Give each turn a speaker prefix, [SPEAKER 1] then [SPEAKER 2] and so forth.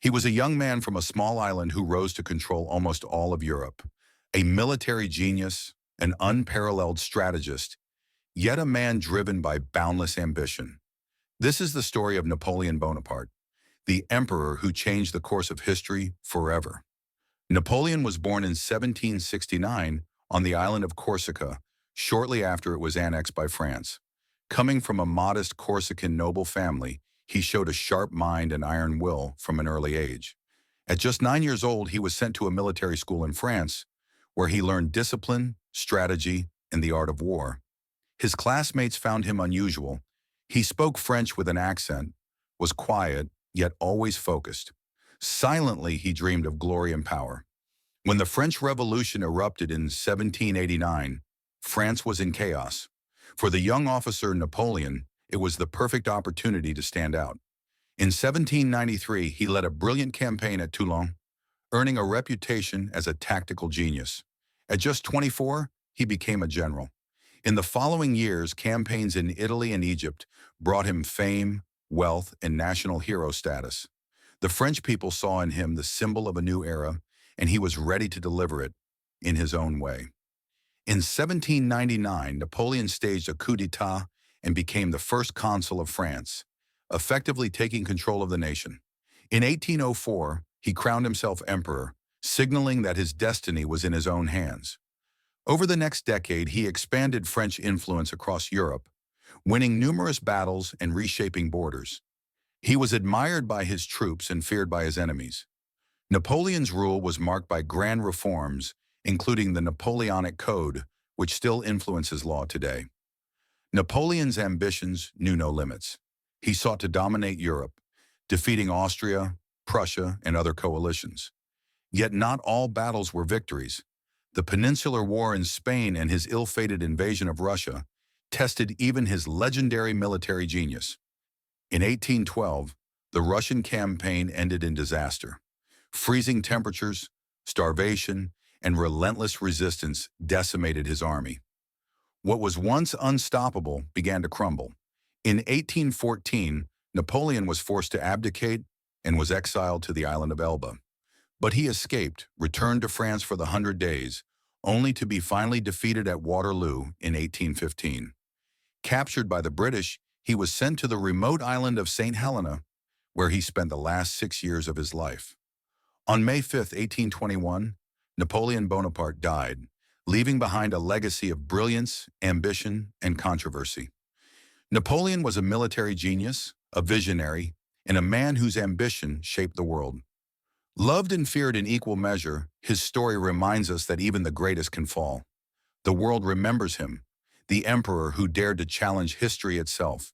[SPEAKER 1] He was a young man from a small island who rose to control almost all of Europe. A military genius, an unparalleled strategist, yet a man driven by boundless ambition. This is the story of Napoleon Bonaparte, the emperor who changed the course of history forever. Napoleon was born in 1769 on the island of Corsica, shortly after it was annexed by France. Coming from a modest Corsican noble family, he showed a sharp mind and iron will from an early age. At just 9 years old, he was sent to a military school in France, where he learned discipline, strategy, and the art of war. His classmates found him unusual. He spoke French with an accent, was quiet, yet always focused. Silently, he dreamed of glory and power. When the French Revolution erupted in 1789, France was in chaos. For the young officer Napoleon, it was the perfect opportunity to stand out. In 1793, he led a brilliant campaign at Toulon, earning a reputation as a tactical genius. At just 24, he became a general. In the following years, campaigns in Italy and Egypt brought him fame, wealth, and national hero status. The French people saw in him the symbol of a new era, and he was ready to deliver it in his own way. In 1799, Napoleon staged a coup d'etat and became the first consul of France, effectively taking control of the nation. In 1804, he crowned himself emperor, signaling that his destiny was in his own hands. Over the next decade, he expanded French influence across Europe, winning numerous battles and reshaping borders. He was admired by his troops and feared by his enemies. Napoleon's rule was marked by grand reforms, including the Napoleonic Code, which still influences law today. Napoleon's ambitions knew no limits. He sought to dominate Europe, defeating Austria, Prussia, and other coalitions. Yet not all battles were victories. The Peninsular War in Spain and his ill-fated invasion of Russia tested even his legendary military genius. In 1812, the Russian campaign ended in disaster. Freezing temperatures, starvation, and relentless resistance decimated his army. What was once unstoppable began to crumble. In 1814, Napoleon was forced to abdicate and was exiled to the island of Elba. But he escaped, returned to France for the 100 Days, only to be finally defeated at Waterloo in 1815. Captured by the British, he was sent to the remote island of St. Helena, where he spent the last 6 years of his life. On May 5, 1821, Napoleon Bonaparte died, leaving behind a legacy of brilliance, ambition, and controversy. Napoleon was a military genius, a visionary, and a man whose ambition shaped the world. Loved and feared in equal measure, his story reminds us that even the greatest can fall. The world remembers him, the emperor who dared to challenge history itself.